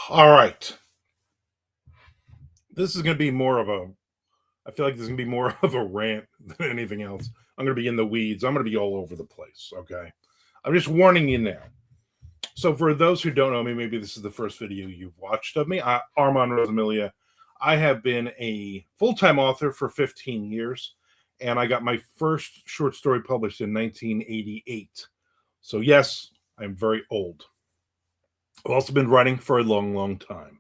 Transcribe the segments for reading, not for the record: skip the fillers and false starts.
All right. This is going to be more of a, I feel like this is going to be more of a rant than anything else. I'm going to be in the weeds. I'm going to be all over the place. Okay. I'm just warning you now. So, for those who don't know me, maybe this is the first video you've watched of me. Armand Rosamilia. I have been a full time author for 15 years, and I got my first short story published in 1988. So, yes, I'm very old. I've also been writing for a long, long time.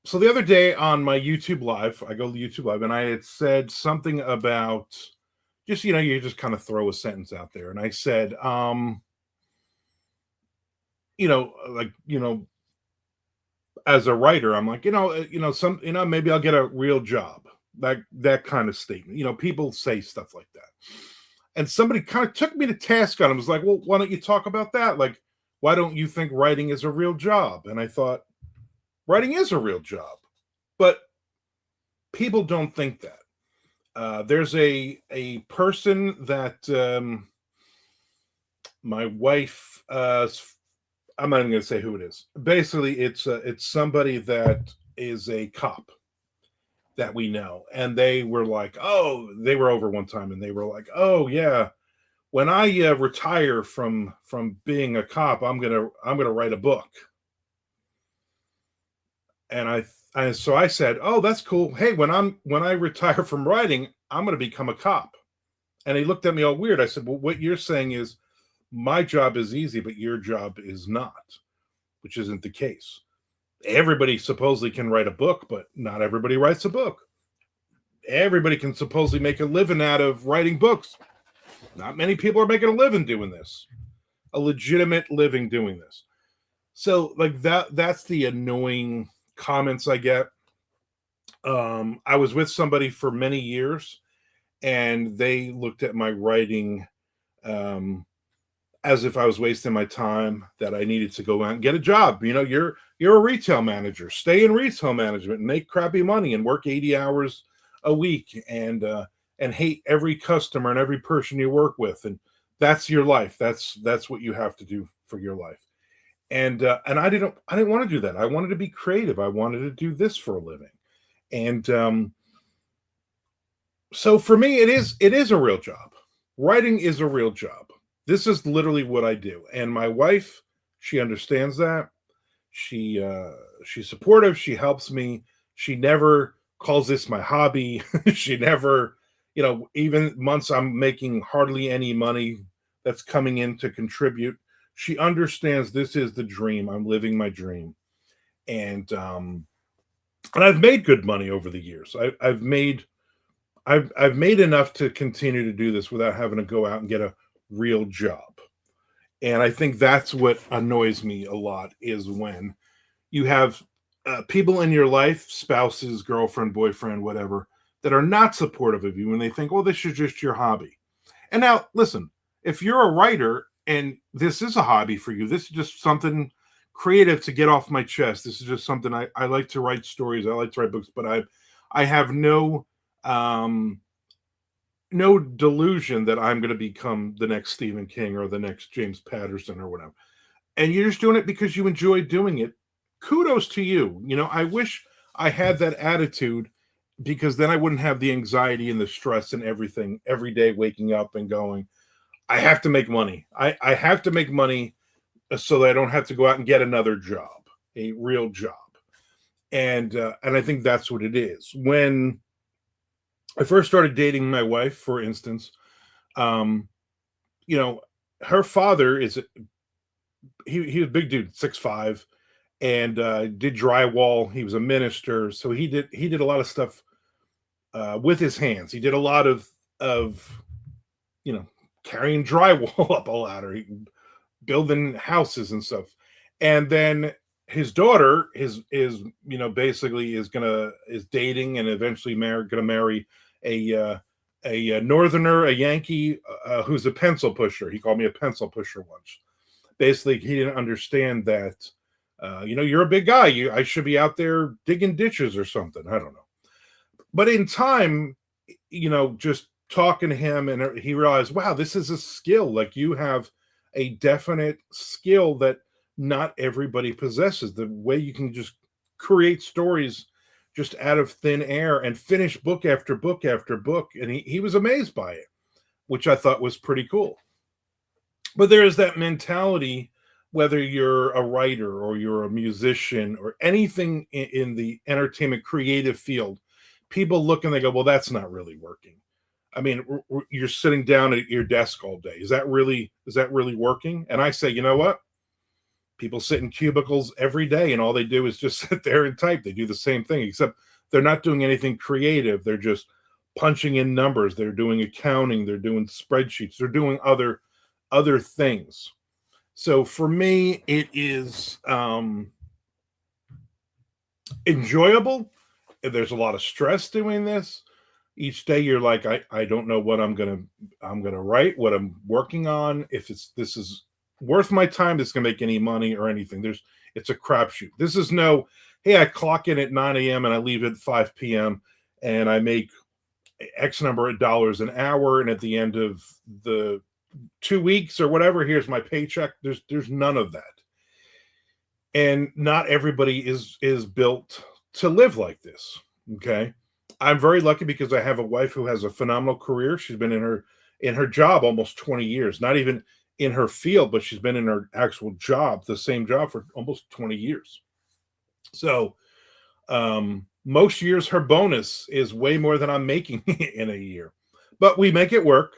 So the other day on my YouTube live, I go to YouTube live, and I had said something about just, you just kind of throw a sentence out there. And I said, like, as a writer, I'm like, maybe I'll get a real job. That kind of statement. People say stuff like that. And somebody kind of took me to task on it. Was like, well, why don't you talk about that? Like, why don't you think writing is a real job? And I thought, writing is a real job, but people don't think that. There's a person that my wife, I'm not even going to say who it is. Basically, it's somebody that is a cop that we know, and they were like, oh, they were over one time, and they were like, oh yeah, when I retire from being a cop, I'm gonna write a book. And so I said, "Oh, that's cool. Hey, when I retire from writing, I'm going to become a cop." And he looked at me all weird. I said, "Well, what you're saying is my job is easy, but your job is not," which isn't the case. Everybody supposedly can write a book, but not everybody writes a book. Everybody can supposedly make a living out of writing books. Not many people are making a living doing this, a legitimate living doing this. So, like that's the annoying comments I get. I was with somebody for many years, and they looked at my writing as if I was wasting my time, that I needed to go out and get a job. You're a retail manager. Stay in retail management and make crappy money and work 80 hours a week and hate every customer and every person you work with, and that's your life. That's what you have to do for your life. And I didn't want to do that. I wanted to be creative. I wanted to do this for a living. And so for me, it is a real job. Writing is a real job. This is literally what I do. And my wife, she understands that. She's supportive. She helps me. She never calls this my hobby. She never, even months I'm making hardly any money that's coming in to contribute. She understands this is the dream. I'm living my dream. And I've made good money over the years. I've made enough to continue to do this without having to go out and get a real job. And I think that's what annoys me a lot, is when you have people in your life, spouses, girlfriend, boyfriend, whatever, that are not supportive of you, and they think, well, this is just your hobby. And now, listen, if you're a writer and this is a hobby for you, this is just something creative to get off my chest. This is just something I like to write stories. I like to write books, but I have no delusion that I'm going to become the next Stephen King or the next James Patterson or whatever. And you're just doing it because you enjoy doing it. Kudos to you. I wish I had that attitude, because then I wouldn't have the anxiety and the stress and everything every day, waking up and going, I have to make money. I have to make money so that I don't have to go out and get another job, a real job. And I think that's what it is. When I first started dating my wife, for instance, her father he was a big dude, 6'5", and did drywall. He was a minister, so he did a lot of stuff with his hands. He did a lot of carrying drywall up a ladder, building houses and stuff. And then his daughter is basically is dating and eventually gonna marry a northerner, a Yankee, who's a pencil pusher. He called me a pencil pusher once. Basically, he didn't understand that you're a big guy. I should be out there digging ditches or something. I don't know. But in time, just talking to him, and he realized, wow, this is a skill. Like, you have a definite skill that not everybody possesses. The way you can just create stories just out of thin air and finish book after book after book. And he was amazed by it, which I thought was pretty cool. But there is that mentality, whether you're a writer or you're a musician or anything in the entertainment creative field, people look and they go, well, that's not really working. I mean, you're sitting down at your desk all day. Is that really working? And I say, you know what? People sit in cubicles every day and all they do is just sit there and type. They do the same thing, except they're not doing anything creative. They're just punching in numbers. They're doing accounting. They're doing spreadsheets. They're doing other things. So for me, it is enjoyable. There's a lot of stress doing this. Each day you're like, I don't know what I'm gonna write, what I'm working on, if this is worth my time, this is gonna make any money or anything. It's a crapshoot. This is no, hey, I clock in at 9 a.m. and I leave at 5 p.m. and I make X number of dollars an hour, and at the end of the 2 weeks or whatever, here's my paycheck. There's none of that. And not everybody is built to live like this. Okay. I'm very lucky because I have a wife who has a phenomenal career. She's been in her job almost 20 years, not even in her field, but she's been in her actual job, the same job, for almost 20 years. So most years her bonus is way more than I'm making in a year, but we make it work.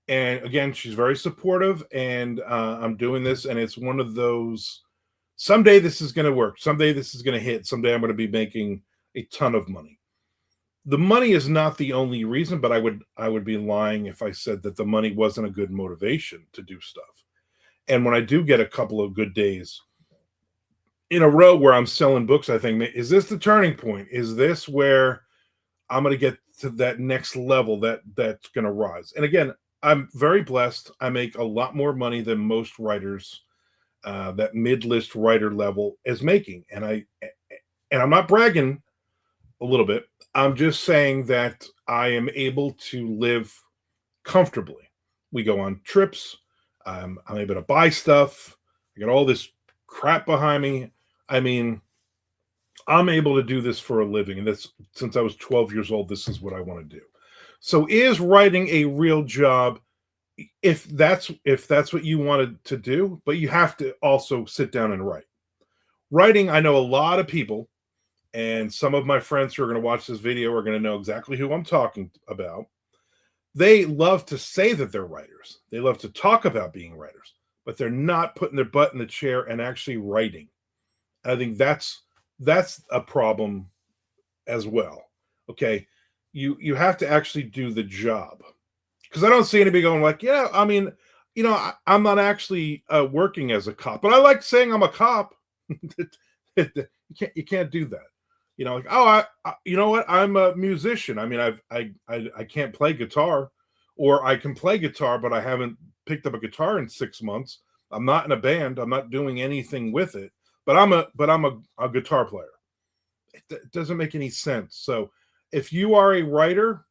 And again, she's very supportive, and I'm doing this, and it's one of those, someday this is going to work. Someday this is going to hit. Someday I'm going to be making a ton of money. The money is not the only reason, but I would be lying if I said that the money wasn't a good motivation to do stuff. And when I do get a couple of good days in a row where I'm selling books, I think, is this the turning point? Is this where I'm going to get to that next level that's going to rise? And again, I'm very blessed. I make a lot more money than most writers that mid-list writer level is making. And I'm not bragging a little bit. I'm just saying that I am able to live comfortably. We go on trips. I'm able to buy stuff. I got all this crap behind me. I mean, I'm able to do this for a living. And that's, since I was 12 years old, this is what I want to do. So is writing a real job? If that's what you wanted to do, but you have to also sit down and write. Writing, I know a lot of people, and some of my friends who are going to watch this video are going to know exactly who I'm talking about. They love to say that they're writers. They love to talk about being writers, but they're not putting their butt in the chair and actually writing. I think that's a problem as well. Okay, you have to actually do the job, because I don't see anybody going like, yeah, I mean, I'm not actually working as a cop, but I like saying I'm a cop. You can't do that. Like, oh, you know what? I'm a musician. I mean, I can't play guitar, or I can play guitar, but I haven't picked up a guitar in 6 months. I'm not in a band. I'm not doing anything with it, but I'm a guitar player. It doesn't make any sense. So if you are a writer,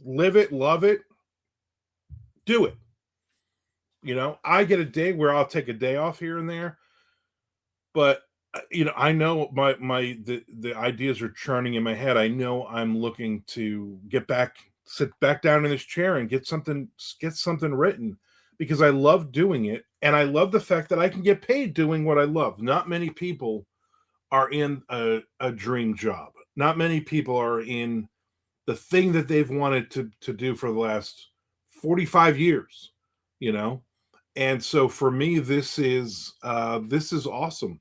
live it, love it, do it. I get a day where I'll take a day off here and there, but I know the ideas are churning in my head. I know I'm looking to sit back down in this chair and get something written, because I love doing it, and I love the fact that I can get paid doing what I love. Not many people are in a dream job. Not many people are in the thing that they've wanted to do for the last 45 years, And so for me, this is awesome.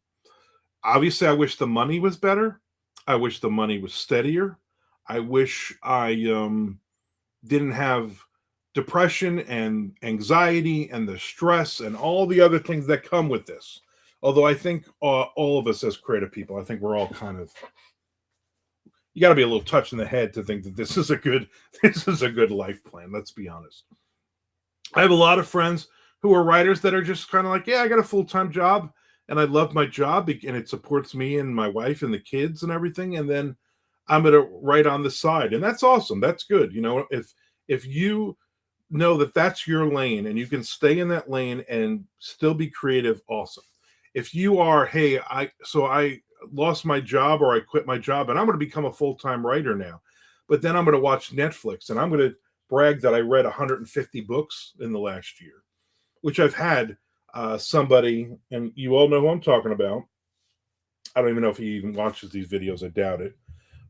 Obviously, I wish the money was better. I wish the money was steadier. I wish I didn't have depression and anxiety and the stress and all the other things that come with this. Although I think all of us as creative people, I think we're all kind of, you got to be a little touched in the head to think that this is a good life plan. Let's be honest. I have a lot of friends who are writers that are just kind of like, yeah, I got a full-time job and I love my job and it supports me and my wife and the kids and everything. And then I'm going to write on the side. And that's awesome. That's good. If you know that that's your lane and you can stay in that lane and still be creative, awesome. If you are, hey, I lost my job or I quit my job and I'm going to become a full-time writer now, but then I'm going to watch Netflix and I'm going to brag that I read 150 books in the last year, which I've had somebody, and you all know who I'm talking about. I don't even know if he even watches these videos. I doubt it.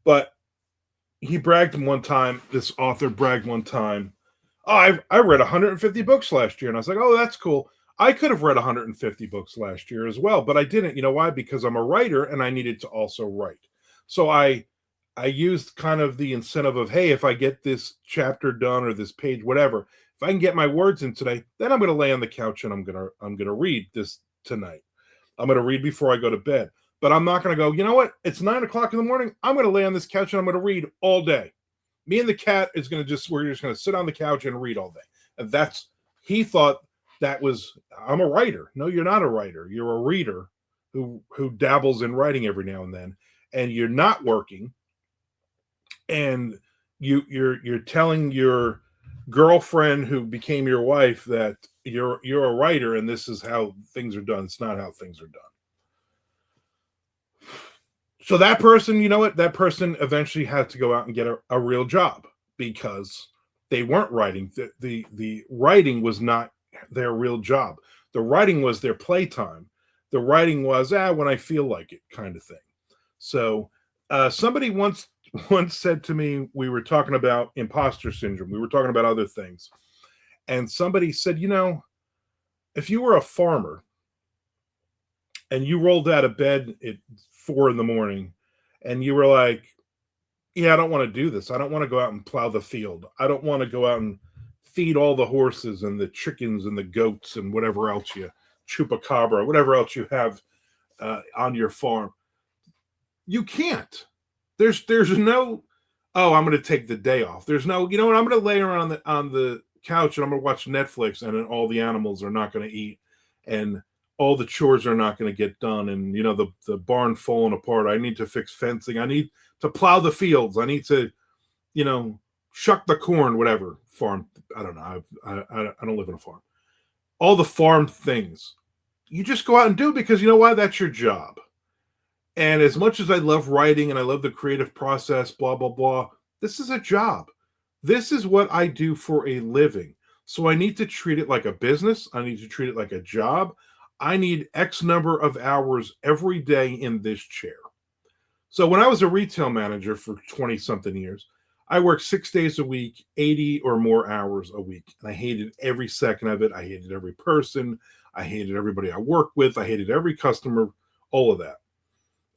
But he bragged one time, this author bragged one time, oh, I read 150 books last year. And I was like, oh, that's cool. I could have read 150 books last year as well, but I didn't. You know why? Because I'm a writer and I needed to also write. So I used kind of the incentive of, hey, if I get this chapter done or this page, whatever, if I can get my words in today, then I'm going to lay on the couch and I'm going to read this tonight. I'm going to read before I go to bed. But I'm not going to go, you know what? It's 9 o'clock in the morning. I'm going to lay on this couch and I'm going to read all day. Me and the cat we're just going to sit on the couch and read all day. And he thought that was, I'm a writer. No, you're not a writer. You're a reader who dabbles in writing every now and then. And you're not working. And you're telling your girlfriend who became your wife that you're a writer and this is how things are done. It's not how things are done. So that person, you know what? That person eventually had to go out and get a real job because they weren't writing. The writing was not their real job. The writing was their playtime. The writing was, when I feel like it kind of thing. So somebody once said to me, we were talking about imposter syndrome. We were talking about other things. And somebody said, if you were a farmer and you rolled out of bed at 4 a.m. and you were like, yeah, I don't want to do this. I don't want to go out and plow the field. I don't want to go out and feed all the horses and the chickens and the goats and whatever else chupacabra, whatever else you have on your farm. You can't. There's no, I'm going to take the day off. There's no, you know what? I'm going to lay around on the couch and I'm going to watch Netflix and then all the animals are not going to eat and all the chores are not going to get done. And, the barn falling apart. I need to fix fencing. I need to plow the fields. I need to, shuck the corn, whatever farm. I don't know. I don't live in a farm. All the farm things. You just go out and do because you know why? That's your job. And as much as I love writing and I love the creative process, blah, blah, blah, this is a job. This is what I do for a living. So I need to treat it like a business. I need to treat it like a job. I need X number of hours every day in this chair. So when I was a retail manager for 20-something years, I worked 6 days a week, 80 or more hours a week. And I hated every second of it. I hated every person. I hated everybody I worked with. I hated every customer, all of that.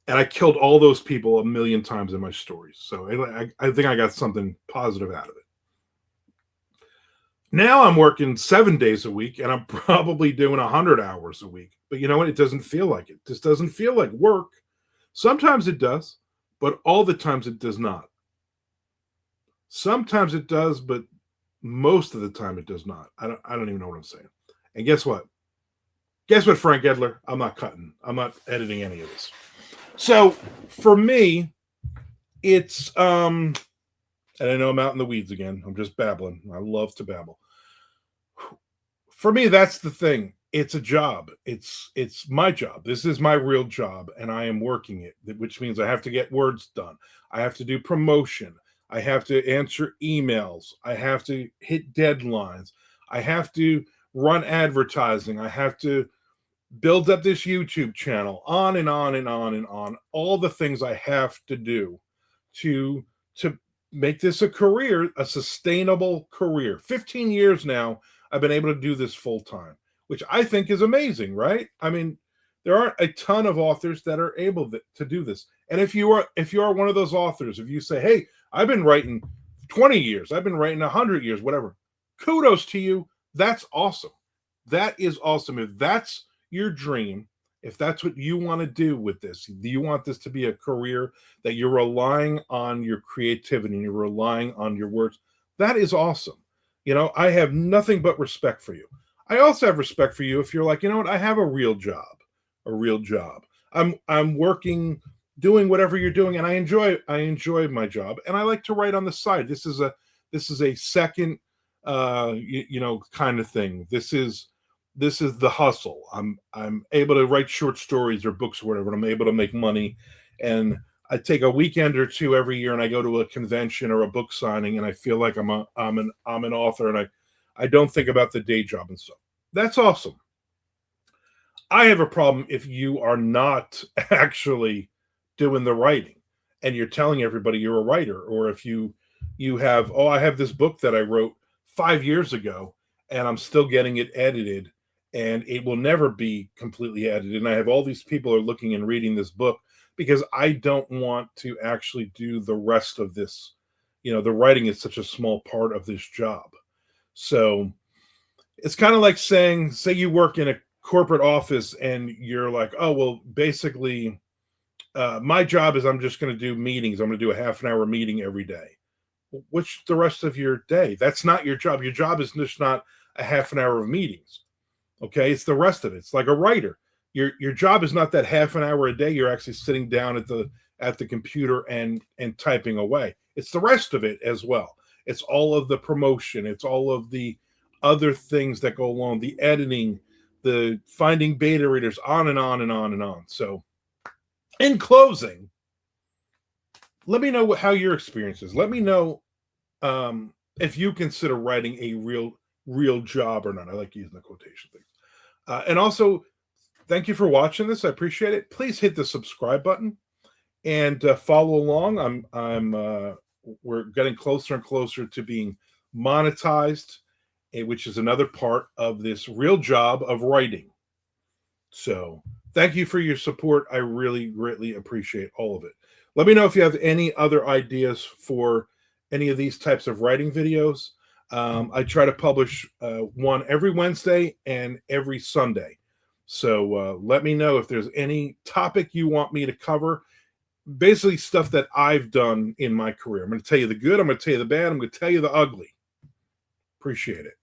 And I killed all those people a million times in my stories. So I think I got something positive out of it. Now I'm working 7 days a week and I'm probably doing 100 hours a week. But you know what? It doesn't feel like it. This doesn't feel like work. Sometimes it does, but all the times it does not. Sometimes it does, but most of the time it does not. I don't even know what I'm saying. And guess what? Guess what, Frank Edler? I'm not cutting. I'm not editing any of this. So for me, it's and I know I'm out in the weeds again. I'm just babbling. I love to babble. For me, that's the thing. It's a job. It's my job. This is my real job, and I am working it, which means I have to get words done. I have to do promotion. I have to answer emails. I have to hit deadlines. I have to run advertising. I have to build up this YouTube channel, on and on and on and on. All the things I have to do to make this a career, a sustainable career. 15 years now, I've been able to do this full time, which I think is amazing, right? I mean, there aren't a ton of authors that are able to do this. And if you are one of those authors, if you say, hey, I've been writing 20 years, I've been writing 100 years, whatever, kudos to you. That's awesome. That is awesome. If that's your dream, if that's what you want to do with this, do you want this to be a career that you're relying on your creativity and you're relying on your words? That is awesome. I have nothing but respect for you. I also have respect for you if you're like, you know what, I have a real job. I'm working, doing whatever you're doing, and I enjoy my job, and I like to write on the side. This is a second kind of thing. This is this is the hustle. I'm able to write short stories or books or whatever. And I'm able to make money, and I take a weekend or two every year, and I go to a convention or a book signing, and I feel like I'm an author, and I don't think about the day job and stuff. That's awesome. I have a problem if you are not actually doing the writing and you're telling everybody you're a writer, or if you have, oh, I have this book that I wrote 5 years ago and I'm still getting it edited, and it will never be completely edited, and I have all these people are looking and reading this book because I don't want to actually do the rest of this. The writing is such a small part of this job. So it's kind of like saying, say you work in a corporate office and you're like, oh, well, basically, my job is I'm just going to do meetings. I'm going to do a half an hour meeting every day. Which the rest of your day? That's not your job. Your job is just not a half an hour of meetings. Okay, it's the rest of it. It's like a writer. Your job is not that half an hour a day. You're actually sitting down at the computer and typing away. It's the rest of it as well. It's all of the promotion. It's all of the other things that go along, the editing, the finding beta readers, on and on and on and on. So, in closing, let me know how your experience is. Let me know if you consider writing a real job or not. I like using the quotation things. And also, thank you for watching this. I appreciate it. Please hit the subscribe button and follow along. We're getting closer and closer to being monetized, which is another part of this real job of writing. So thank you for your support. I really greatly appreciate all of it. Let me know if you have any other ideas for any of these types of writing videos. I try to publish one every Wednesday and every Sunday. So let me know if there's any topic you want me to cover. Basically stuff that I've done in my career. I'm going to tell you the good. I'm going to tell you the bad. I'm going to tell you the ugly. Appreciate it.